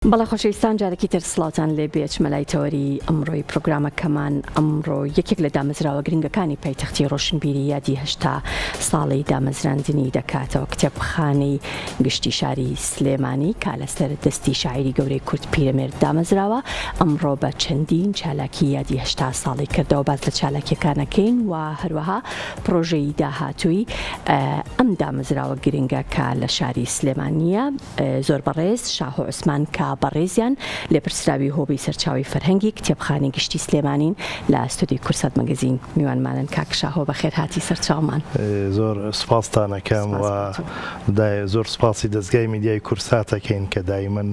بەڵێ خۆشەویستان جارێکی تر سڵاوتان لێ بێت مەلای تەوەری ئەمڕۆی پرۆگرامەکەمان ئەمڕۆ یەکێک لە دامەزراوە گرنگەکانی پایتەختی ڕۆشنبیری یادی هەشتا ساڵی دامەزراندنی دەکاتەوە کتێبخانەی گشتی شاری سلێمانی کا لەسەر دەستی شاعیری گەورەی کورد پیرەمێرد دامەزراوە ئەمڕۆ بە چەندین چالاکی یادی هەشتا ساڵی کردەوە باز لە چالاکیەکانەکەین و هەروەها پرۆژەی داهاتووی ئەم دامەزراوە گرنگە کە لە شاری سلێمانیە زۆر بەڕێز شاهۆ عوسمان کە بەڕێزیان لێپرسراوی هۆبی سەرچاوی فەرهەنگی کتێبخانەی گشتی سلێمانین لە ئەستودی کورسات مەگەزین میوانمانن کاکشاهۆ بەخێر هاتی سەرچاومان زۆر سپاستانەکەم و زۆر سپاسی دەستگای میدیای کورساتەکەین کە دایمەن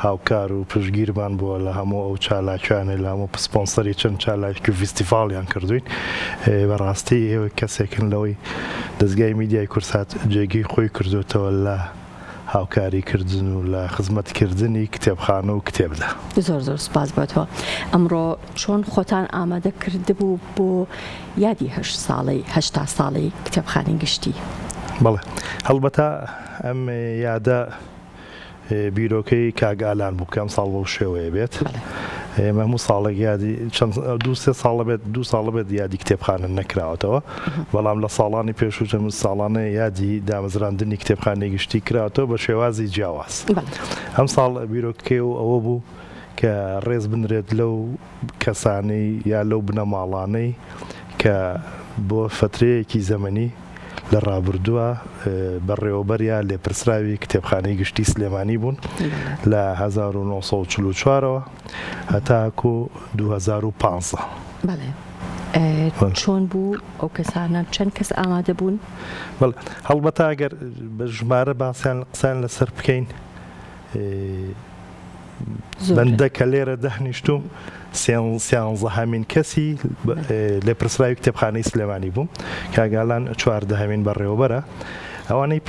هاوکار و پشتگیرمان بووە لە هەموو ئەو چالاکیانە لە هەموو سپۆنسەری چەند چالاکی و فیستیڤاڵیان کردوین بەڕاستی ئێوە کەسێکن لەوەی دەستگای میدیای کورسات جێگەی خۆی کردوتەوە لە هاوکاریکردن و لە خزمەتکردنی کتێبخانە و کتێبدا زۆر زۆر سپاس بۆتەوە ئەمڕۆ چۆن خۆتان ئامادە کردبوو بۆ یادی هەشتا ساڵی کتێبخانەی گشتی بەڵێ هەڵبەتە ئەم یادە بیرۆکەی کاگالان بوو کەم ساڵ بەو شێوەیە بێت ئێمە هەموو ساڵێک یادی دوو ساڵە بێت یادی کتێبخانە نەکراوەتەوە بەڵام لە ساڵانی پێشوو ساڵانە یادی دامەزراندنی کتێبخانەی گشتی کراوەتەوە بە شێوازی جیاواز ئەم ساڵ بیرۆکەکەی ئەوە بوو کە ڕێز بنرێت لەو کەسانەی یا لەو بنەماڵانەی کە بۆ فترەیەکی زەمەنی لە ڕابردووە بەڕێوەبەریا لێپرسراوی کتێبخانەی گشتی سلێمانی بوون لە 1944ەوە هەتاکو 2015. چۆن بوو ئەو کەسانە چەند کەس ئامادە بوون؟ هەڵبەتە ئەگەر بە ژمارە باسییان قسان لەسەر بکەین بەندە کە لێرە دەهنیشتوم سیانزەهەمین کەسی لێپرسراوی کتێبخانەی سلێمانی بووم کاگالان چواردەهەمین بەڕێوەبەرە ئەوانەی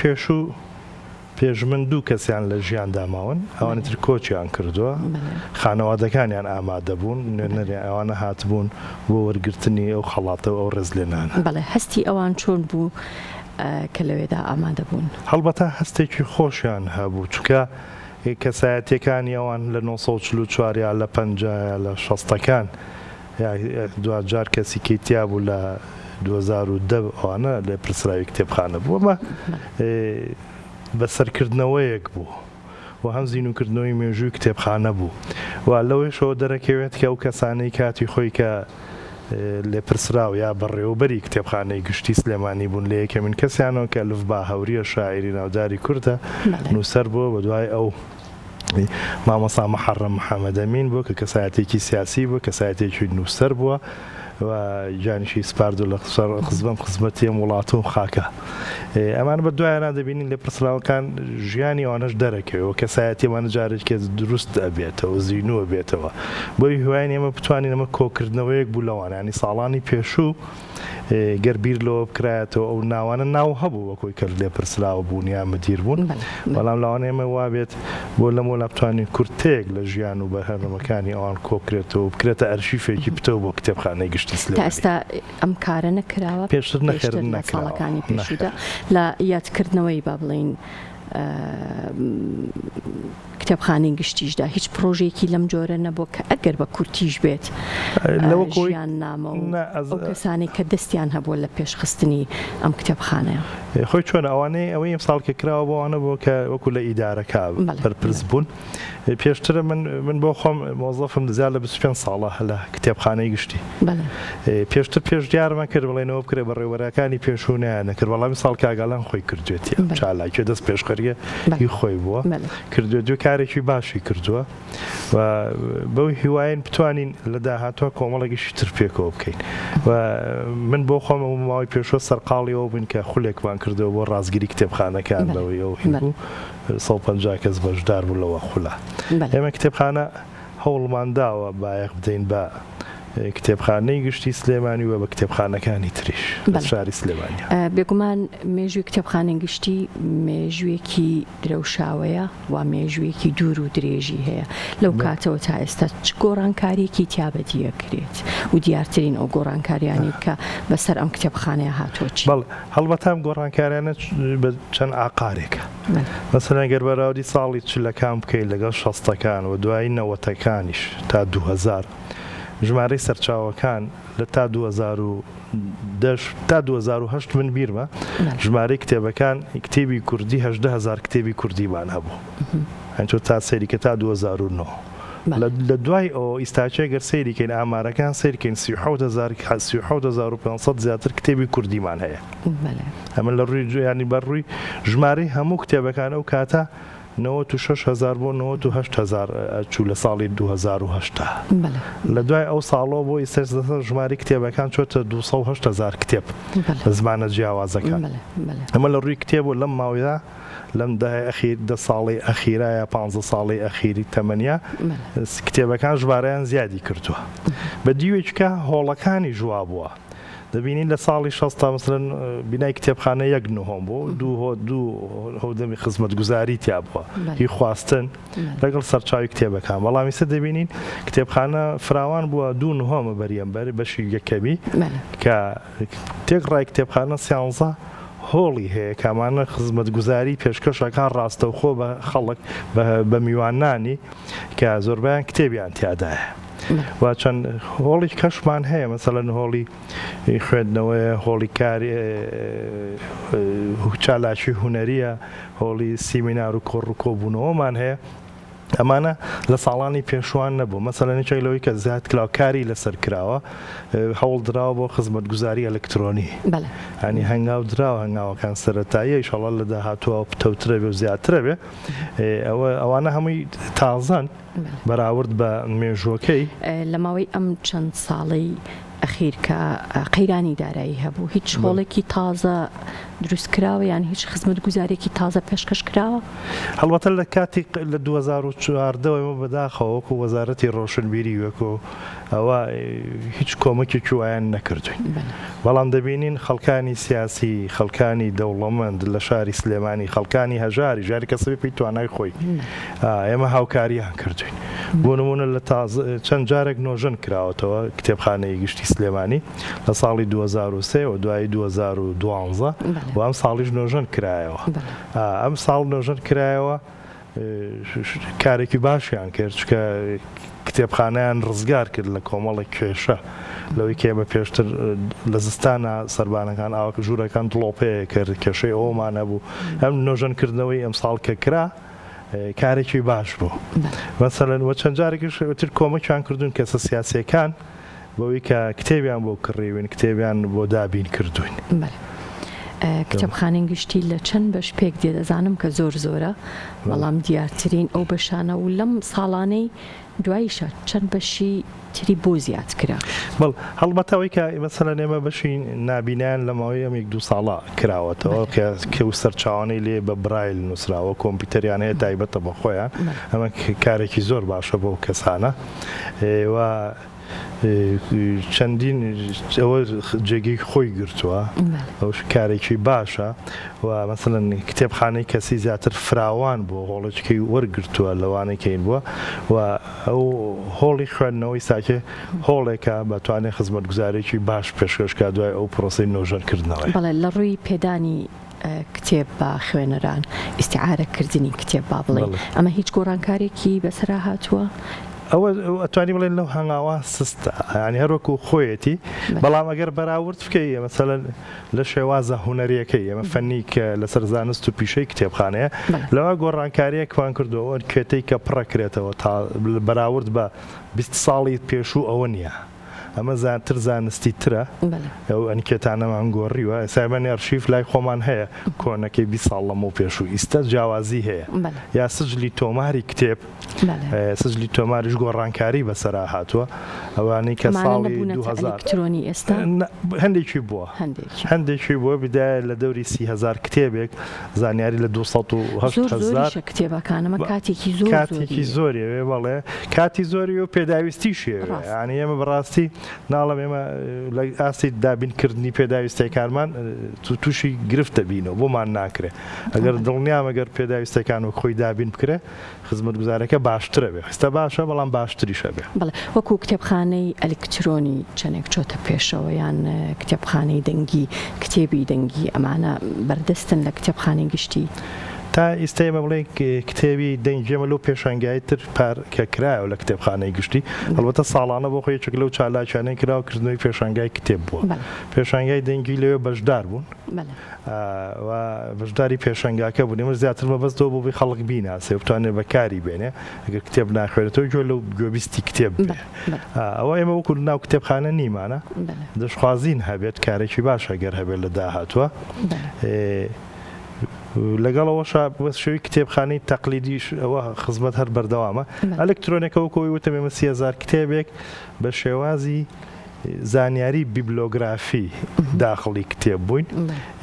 پێشمن دوو کەسیان لە ژیان داماون ئەوانە تر کۆچیان کردووە خانەوادەکانیان ئامادە بوون ئەوانە هاتبوون بۆ وەرگرتنی ئەو خەڵاتەوە ئەو ڕێزلێنانە. بەڵێ هەستی ئەوان چۆن بوو کە لەوێدا ئامادە بوون؟ هەڵبەتە هەستێکی خۆشیان هەبوو چکە کەسایەتیەکانی ئەوان لە 1944 یا لە 50 لە 60ەکان دوجار کەسی کەیتیا بوو لە 2010 ئەوانە لە پرسراوی کتێبخانە بوو ئەمە بەسەرکردنەوەیەک بوو و هەم زیینوکردنەوەی مێژووی کتێبخانە بوو و لەوەیشەوە دەرەکەوێت کە ئەو کەسانەی کاتی خۆی کە لێپرسراو یا بەڕێوەبەری کتێبخانەی گشتی سلێمانی بوون لە یەکەمین کەسیانەوە کە لڤ باهەوریە شاعیری ناوداری کوردە نووسەر بووە بە دوای ئەو مامۆستا محەڕەم محەممەد ئەمین بووە کە کەسایەتێکی سیاسی بووە کەسایەتێکی نووسەر بووە و جانیشی سپاردو لە خزمەتی وڵات و خاکە ئەمان بە دوایانە دەبینین لە پرسراوەکان ژیانی ئەوانەش دەرەکەوێت کەسایەتیمان جارێکێ دروست ئەبێتەوە زیینووە بێتەوە بۆی هیوای ئێمە بتوانین ئەمە کۆکردنەوەیەک بوو لەوانانی ساڵانی پێشوو گەربیر لەوە بکرایەتەوە ئەو ناوانە ناو هەبوو وەکۆی کرد لێ پرسراوە بوون یا مدیر بوون بەڵام لەوانە ئێمە وابێت بۆ لەمۆلا بتوانین کورتەیەک لە ژیان و بەهەرمەکانی ئەوان کۆکرێتەوە بکرێتە ئەرشیفێکی بتەوە بۆ کتێبخانەی گشتی سلێمانی. تا ئێستا ئەم کارە نەکراوە پێشتر ساڵەکانی پێشوودا لە یادکردنەوەی با بڵین کتێبخانەی گشتیشدا هیچ پرۆژێکی لەم جۆرە نەبوو کە ئەگەر بە کورتیش بێت ژیان نامە و ئەو کەسانی کە دەستیان هەبووە لە پێشخستنی ئەم کتێبخانەیە خۆی چۆن ئەوەی ئەم ساڵ کە کراوە بۆوانە بۆ کە وەکو لە ئیدارەکە بەرپرس بوون پێشترە من بۆ خۆم مۆزەفم زیاد لە 25 ساڵە لە کتێبخانەی گشتی پێشتر پێش دیارمان کرد بڵێنەوە بکرێ بەڕێوەرەکانی پێشوونیان نەکرد بەڵامی ساڵ کاگالان خۆی کردوێتی چالاکی دەست پێشخەریە هی خۆی بووە کردوێت دوو کارێکی باشی کردووە و بەوی هیواین بتوانین لە داهاتوە کۆمەڵێکیشی تر پێکەوە بکەین و من بۆ خۆم ماوەی پێشوە سەرقاڵیەوە بووین کە خولێکمان کردەوە بۆ ڕازگیری کتێبخانەکان لەوەی ئەو هیبوو 150 کەس بەشدار بوو لەوە خولا ئێمە کتێبخانە هەوڵمان داوە بایەخ بدەین بە کتێبخانەی گشتی سلێمانی و بە کتێبخانەکانی تریش لە شاری سلێمانی بێگومان مێژووی کتێبخانەی گشتی مێژوویەکی درەوشاوەیە و مێژوویەکی دوور و درێژی هەیە لەو کاتەوە تا ئێستا گۆڕانکاریەکی تیابەتیە کرێت و دیارترین ئەو گۆڕانکاریانی کە بەسەر ئەم کتێبخانەیە هاتووە چی؟ هەڵبەتە ئەم گۆڕانکاریانە بە چەند ئاقارێکە مەسەلەن گەر بەراوردی ساڵی چلەکان بکەیت لەگەڵ 60ەکان و دوایی 90ەکانیش تا 2000 ژمارەی سەرچاوەکان لە تا 2010 تا 2008 من بیرمە ژمارەی کتێبەکان کتێبی کوردی 18,000 کتێبی کوردیمان هەبوو ئەنچۆ تا سەریکە تا 2009 لە دوای ئەو ئیستاچێ گەر سەیریکەین ئامارەکان سەیرکەین 37,500 زیاتر کتێبی کوردیمان هەیە ئەمە لە ڕووی ینی بەڕووی ژمارەی هەموو کتێبەکان ئەو کاتە 96,000 بۆ 98,000 چوو لە ساڵی 2008 لە دوای ئەو ساڵەوە بۆ ئیستا ژماری کتێبەکان چۆتە 208,000 کتێب لە زمانە جیاوازەکان ئەمە لە ڕووی کتێب و لەم ماوەیە لەم دە ساڵی ئەخیرە یا 15 ساڵی ئەخیری تەمەنیا کتێبەکان ژمارەیان زیادی کردووە بە دیوێچکە هۆڵەکانی جووا بووە دەبینین لە ساڵی 60 مثلەن بینای کتێبخانە 1 نهم بوو دوو هەودەمی خزمەتگوزاری تیا بووە هی خواستن لەگەڵ سەرچاوی کتێبەکان بەڵامی سە دەبینین کتێبخانە فراوان بووە 2 نهۆمە بەریەمبەر بەشی یەکەمی کە تێک ڕای کتێبخانە 13 هۆڵی هەیە کامانە خزمەتگوزاری پێشکەشەکان ڕاستەوخۆ بە خەڵک بە میوانانی کە زۆربیان کتێبیان تیادایە و چەند هۆڵی کەشمان هەیە مەسەلەن هۆڵی خوێندنەوەی هۆڵی کاری چالاشی هونەریە هۆڵی سیمینار و کۆڕووکۆبوونەوەمان هەیە ئەمانە لە ساڵانی پێشوان نەبوو مەسەلەن چەیلەوەی کە زیاد کلااوکاری لەسەر کراوە هەوڵ دراوە بۆ خزمەتگوزاری ئەلکترۆنی هەنی هەنگاو دراوە هەنگاوەکان سەرەتاییە ئیشەڵا لە داهاتووە پتەوترە بێ و زیاترە بێ ئەوانە هەمووی تازان بەراورد بە مێژوەکەی لە ماوەی ئەم چەند ساڵی ئەخیر کە قەیرانی دارایی هەبوو هیچ هۆڵێکی تازە دروستکراوە یان هیچ خزمەتگوزارێکی تازە پێشکەش کراوە هەڵبەتە لە کاتی لە 2014 بەداخەوەکو وەزارەتی ڕۆشنبیری وەکو ئەوە هیچ کۆمەکێکی وایان نەکردوین بەڵام دەبینین خەڵکانی سیاسی خەڵکانی دەوڵەمەند لە شاری سلێمانی خەڵکانی هەژاری ژاری کەسەبی پێی توانای خۆی ئێمە هاوکاریان کردوین بۆ نمونە لە چەند جارێک نۆژن کراوەتەوە کتێبخانەی گشتی سلێمانی لە ساڵی 2003 و دوای 2012 و ئەم ساڵیش نۆژن کرایەوە ئەم ساڵ نۆژن کرایەوە کارێکی باشیان کرد چکە کتێبخانەیان ڕزگار کرد لە کۆمەڵی کێشە لەوەی کێمە پێشتر لە زستانە سەربانەکان ئاوکە ژوورەکان دڵۆپەیە کرد کێشەی ئەومان هەبوو ئەم نۆژەنکردنەوەی ئەم ساڵ کە کرا کارێکی باش بوو مەسەلەن وە چەند جارێکیش تر کۆمەکیان کردوون کەسە سیاسیەکان بەوەی کە کتێبیان بۆ کڕیوین کتێبیان بۆ دابین کردوین کتێبخانەی گشتی لە چەند بەش پێک دێ دەزانم کە زۆر زۆرە بەڵام دیارترین ئەو بەشانە و لەم ساڵانەی دواییشە چەند بەشی تری بۆ زیاد کرا بەڵ هەڵبەتەوەی کە مەسەلەن ئێمە بەشی نابینیان لە ماوەی ئەم 1-2 ساڵە کراوەتەوە کە و سەرچاوانەی لێ بە برایل نووسراوە کۆمپیوتەریان هەیە تایبەتە بە خۆیان ئەمە کارێکی زۆر باشە بۆ کەسانە و چەندین ئەوە جێگەی خۆی گرتووە ئەوش کارێکی باشە و مەسەلەن کتێبخانەی کەسی زیاتر فراوان بۆ هۆڵەچکەی وەرگرتووە لەوانەکەین بووە و ئەو هۆڵی خوێندنەوەی ساکێ هۆڵێکە بەتوانێت خزمەتگوزارێکی باش پێشکەشکا دوای ئەو پرۆسی نۆژەنکردنەوەی بەڵێ لە ڕووی پێدانی کتێب بە خوێنەران ئیستیعارەکردنی کتێب با بڵێ ئەمە هیچ گۆڕانکارێکی بەسەرا هاتووە ئەوە ئەتوانی بڵێن لەو هەنگاوە سستە ینی هەروەکو خۆیەتی بەڵام ئەگەر بەراورد بکەی مەسەلەن لە شێوازە هوەریەکەی ئەمە فەنی کە لەسەر زانست و پیشەی کتێبخانەیە لەوە گۆڕانکاریەکوان کردووە کێتەی کە پڕەکرێتەوە تا بەراورد بە 20 ساڵی پێشوو ئەوە نییە ئەمە زیاتر زانستی ترە ئەو ئەنکێتانەمان گۆڕیوە سایبەنی ئەرشیف لای خۆمان هەیە کۆنەکەی 20 ساڵ لەمە پێشوو ئیستا جیاوازی هەیە یا سجلی تۆماری کتێب سجلی تۆماریش گۆڕانکاری بەسەرا هاتووە ئەوانەی کە ساڵی 2000 هەندێکی بووە هەندێکی بووە بدایە لە دەوری 30,000 کتێبێک زانیاری لە 280,000 کتێبەکانەمە کاتێکی زۆریەوێ بەڵێ کاتی زۆری و پێداویستیشێوێ ینی ئێمە بەڕاستی ناڵم ئێمە لە ئاستی دابینکردنی پێداویستەکانمان تووشی گرفت دەبینەوە بۆمان ناکرێ ئەگەر دڵنیام ئەگەر پێداویستەکان و خۆی دابین بکرێ خزمەتگوزارەکە باشترە بێ خستە باشە بەڵام باشتریشە بێ بەڵێ وەکو کتێبخانەی ئەلکترۆنی چەندێک چۆتە پێشەوە یان کتێبخانەی دەنگی کتێبی دەنگی ئەمانە بەردەستن لە کتێبخانەی گشتی تا ئێستا ئێمە بڵێ کتێبی دەنجێمە لەو پێشانگایتر پار کە کرایەوە لە کتێبخانەی گشتی هەڵبەتە ساڵانە بۆ خۆی یەکێک لەو چالاکیانەی کراوەکردنەوەی پێشانگای کتێب بووە پێشانگای دەنگی لەوێ بەشدار بوون و بەشداری پێشەنگاکە بوون ئێمە زیاتر مەبەستەوە بۆ بڵێ خەڵک بیناسێ بتوانێت بەکاری بێنێ ئەگەر کتێب ناخوێنێتەوە گوێ لەو گوێبیستی کتێب بێ ئەوە ئێمە وەکو ناو کتێبخانە نیمانە دەشخوازین هەبێت کارێکی باش ئەگەر هەبێت لە داهاتووە لەگەڵەوەش شێوی کتێبخانەی تەقلیدیش ئەوە خزمەت هەر بەردەوامە ئەلکترۆنیکەوە کۆی وتم ئێمە 30,000 کتێبێک بە شێوازی زانیاری بیبلۆگرافی داخڵی کتێب بووین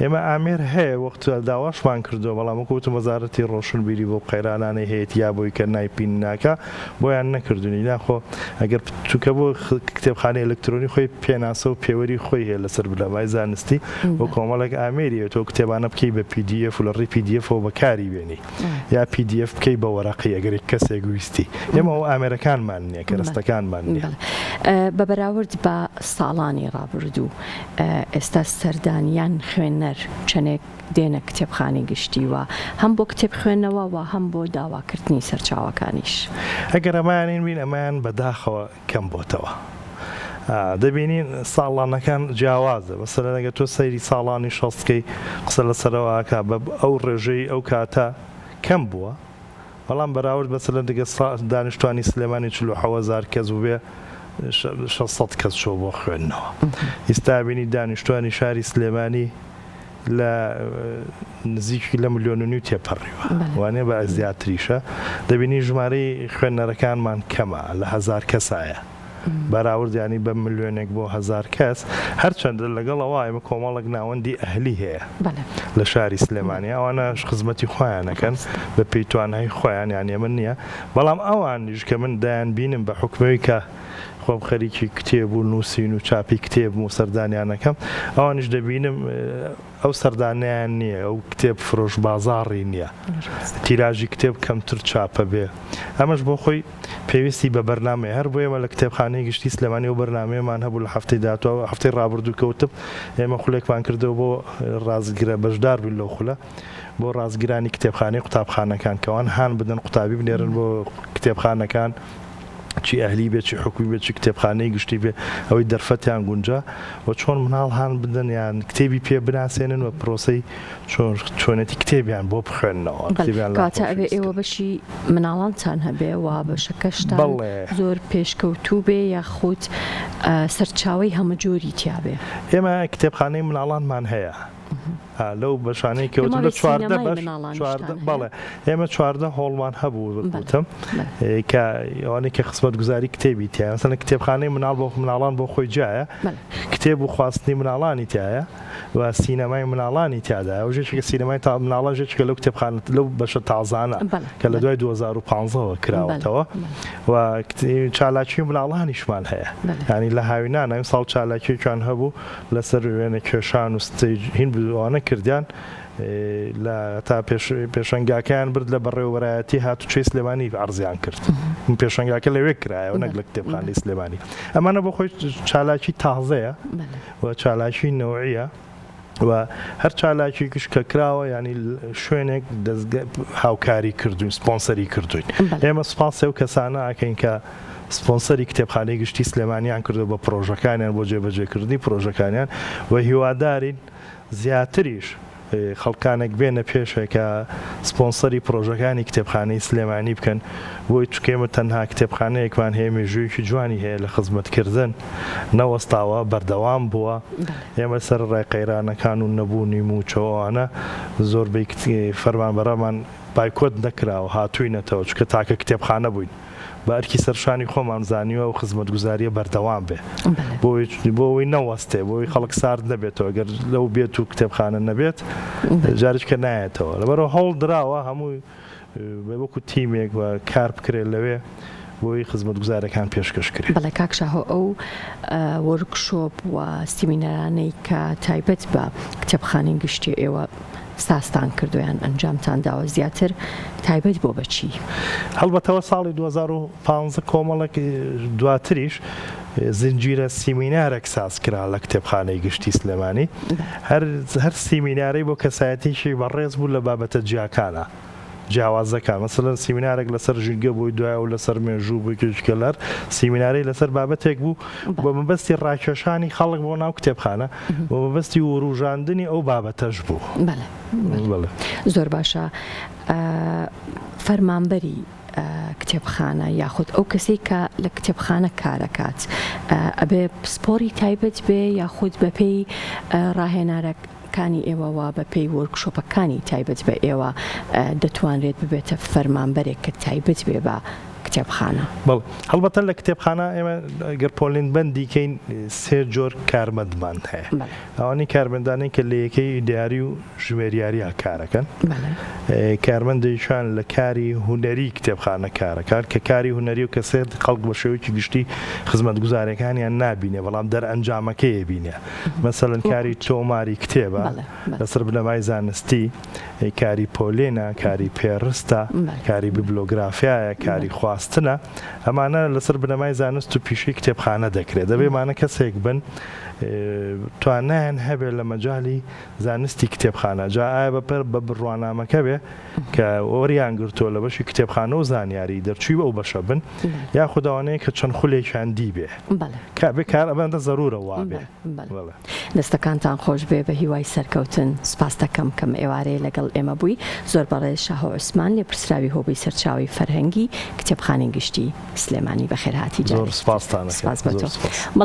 ئێمە ئامێر هەیە وەخت داواشمان کردو بەڵام وەکوتم وەزارەتی ڕۆشنبیری بۆ قەیرانانەی هەیەت یا بۆی کە نایپین ناکە بۆیان نەکردوونی ناخۆ ئەگەر چووکە بۆ کتێبخانەی ئەلکترۆنی خۆی پێناسە و پێوەری خۆی هەیە لەسەر بلەمای زانستی بۆ کۆمەڵێک ئامێریە تۆ کتێبانە بکەی بە PDF و لە ڕێی PDFەوە بەکاری بێنی یا PDF بکەی بە وەرەقی ئەگەر کەسێک ویستی ئێمە ئەو ئامێرەکانمان نییە کە ڕستەکانمان نییە بە بەراورد بە ساڵانی ڕابردوو ئێستا سەردانیان خوێنەر چەندێک دێنە کتێبخانەی گشتی وە هەم بۆ کتێب خوێندنەوە و هەم بۆ داواکردنی سەرچاوەکانیش ئەگەر ئەمانین بین ئەمان بەداخەوە کەم بۆتەوە دەبینین ساڵانەکان جیاوازە بەسەر ئەگەر تۆ سەیری ساڵانی شەستکەی قسە لەسەرەوەکە بە ئەو ڕێژەی ئەو کاتە کەم بووە بەڵام بەراورد بەسەر دەگە دانیشتوانی سلێمانی 47,000 کەس بێ 600 کەس چۆ بۆ خوێندنەوە ئێستا بینی دانیشتوانی شاری سلێمانی لە نزیکی لە 1.5 ملیۆن تێپەڕیوە وانێ بە زیاتریشە دەبینی ژمارەی خوێندنەرەکانمان کەمە لە 1000 کەسایە بەراورد ینی بە ملیۆنێک بۆ 1000 کەس هەرچەندە لەگەڵەوە ئێمە کۆمەڵێک ناوەندی ئەهلی هەیە لە شاری سلێمانی ئەوانە خزمەتی خۆیانەکەن بە پێی توانای خۆیان یان ئێمە نییە بەڵام ئەوانیش کە من دایان بینم بە حکمەوەی کە خۆم خەریکی کتێب و نووسین و چاپی کتێب و سەردانیانەکەم ئەوانش دەبینم ئەو سەردانیان نییە ئەو کتێب فرۆش بازاڕی نییە تیراژی کتێب کەمتر چاپە بێ ئەمەش بۆ خۆی پێویستی بە بەرنامەیە هەر بۆ ئێمە لە کتێبخانەی گشتی سلێمانی و بەرنامەیەمان هەبوو لە هەفتەی داهاتوە هەفتەی ڕابردوو کەوتم ئێمە خولێکمان کردەوە بۆ ڕازگرە بەشدار بووین لەو خولە بۆ ڕازگرانی کتێبخانەی قوتابخانەکان کەوان هان بدەن قوتابی بنێرن بۆ کتێبخانەکان چی ئەهلی بێت چی حکومی بێت چی کتێبخانەی گشتی بێ ئەوەی دەرفەتیان گونجا و چۆن مناڵ هان بدەن یان کتێبی پێ بناسێنن و پرۆسەی چۆنێتی کتێبیان بۆ بخوێننەوە کاتە ئەوێ ئێوە بەشی مناڵانتان هەبێ و بەشەکەشتان زۆر پێشکەوتوو بێ یاخود سەرچاوی هەمە جۆری تیابێ ئێمە کتێبخانەی مناڵانمان هەیە لەو بەشانەی کەوت لە 14 بەڵێ ئێمە 14 هۆڵمان هەبوو بوتم کە ئەوانەی کە خزمەت گوزاری کتێبی تایە مثلا کتێبخانەی مناڵ بۆ مناڵان بۆ خۆی جایە کتێب و خواستنی مناڵانی تایە و سینەمای مناڵانی تیادا ئەو ژێکی کە سینەمای تا مناڵان ژێکە لەو کتێبخانە لەو بەشە تازانە کە لە دوای 2015ەوە کراوەتەوە و چالاکی مناڵانیشمان هەیە ینی لە هاوینانە ئەم ساڵ چالاکیێکیان هەبوو لەسەر وێنە کێشان و ستەیج هین بوانە کردیان لە تا پێشەنگاکەیان برد لە بەڕێوەبەرایەتی هاتوچەی سلێمانی عەرزیان کرد پێشەنگاکە لەوێ کرایەوە نەک لە کتێبخانەی سلێمانی ئەمانە بۆ خۆی چالاکی تازەیە و چالاکی نەوعیە و هەر چالاکیش کە کراوە ینی شوێنێک هاوکاری کردوین سپۆنسەری کردوین ئێمە سوپاس ئەو کەسانە ئاکەین کە سپۆنسەری کتێبخانەی گشتی سلێمانیان کردو بە پرۆژەکانیان بۆ جێبەجێکردنی پرۆژەکانیان و هیوادارین زیاتریش خەڵکانێک بێنە پێشێکە سپۆنسەری پرۆژەکانی کتێبخانەی سلێمانی بکەن بۆی چکێمە تەنها کتێبخانەیەکمان هەیە مێژوویەکی جوانی هەیە لە خزمەتکردن نەوەستاوە بەردەوام بووە ئێمە سەر ڕای قەیرانەکان و نەبوونی موچەوانە زۆربەی فەرمانبەرەمان بایکۆت نەکراوە هاتووینەتەوە چکە تاکە کتێبخانە بووین بە ئەرکی سەرشانی خۆمان زانیوە و خزمەتگوزاریە بەردەوام بێ بۆەوەی نەوەستێ بۆی خەڵک سارد نەبێتەوە گەر لەو بێت و کتێبخانە نەبێت جارێککە نایەتەوە لەبەرەوە هەوڵ دراوە هەمووی وەکو تیمێک و کار بکرێت لەوێ بۆی خزمەتگوزارەکان پێشکەش کرێت. بەڵێ کاکشاهۆ ئەو وەرکشۆپ و سیمینەرانەی کە تایبەت بە کتێبخانەی گشتی ئێوە ساستان کردویان ئەنجامتان داوە زیاتر تایبەت بۆ بەچی؟ هەڵبەتەوە ساڵی 2015 کۆمەڵێک دواتریش زنجیرە سیمینارێک ساز کرا لە کتێبخانەی گشتی سلێمانی هەر سیمینارەی بۆ کەسایەتیشی بەڕێز بوو لە بابەتە جیاکانە جیاوازەکان مەسەڵەن سیمینارێک لەسەر ژینگە بووی دوای و لەسەر مێژوو بووی کشکەلەر سیمینارەی لەسەر بابەتێک بوو بۆ مەبەستی ڕاکێشانی خەڵک بۆ ناو کتێبخانە بۆ مەبەستی وروژاندنی ئەو بابەتەش بوو. زۆر باشە. فەرمانبەری کتێبخانە یاخود ئەو کەسێک کە لە کتێبخانە کارەکات ئەبێ پسپۆری تایبەت بێ یاخود بەپێی ڕاهێنارەکانی ئێوەوە بەپێی وەرکشۆپەکانی تایبەت بە ئێوە دەتوانرێت ببێتە فەرمانبەرێک کە تایبەت بێ بە کتێبخانە. هەڵبەتە لە کتێبخانە ئێمە گەرپۆلین بەندیکەین سێ جۆر کارمەندمان هەیە ئەوانی کارمەندانەی کە لە یەکەی دیاری و ژمێریاریە کارەکەن کارمەندێکیان لە کاری هونەری کتێبخانە کارەکان کە کاری هونەری و کەسێت خەڵک بە شێوەیەکی گشتی خزمەتگوزارەکانیان نابینێ بەڵام دەرئەنجامەکەی بینێ مەسەڵەن کاری تۆماری کتێبە لەسەر بنەمای زانستی کاری پۆلێنە کاری پێڕستە کاری بیبلۆگرافیایە کاری خواستنە ئەمانە لەسەر بنەمای زانست و پیشەی کتێبخانە دەکرێت دەبێمانە کەسێک بن توانایان هەبێ لە مەجای زانستی کتێبخانە جا ئایا بەپەر بە بڕوانامەکە بێ کە وەریان گرتۆ لە بەشی کتێبخانە و زانیاری دەرچووی بە ئەو بەشە بن یا خودداوانەیە کە چەند خولێکیان دی بێ کار ئەبەندە زەرورە وابێ. دەستەکانتان خۆش بێ بە هیوای سەرکەوتن سپاس دەکەم کەم ئێوارەیە لەگەڵ ئێمە بووی زۆر بەڕێز شاهۆ عوسمان لێ پرسراوی هۆبەی سەرچاوی فەرهەنگی کتێبخانەی گشتی سلێمانی بەخێرهاتی. زۆر سپاستانە. سپاس بە تۆ.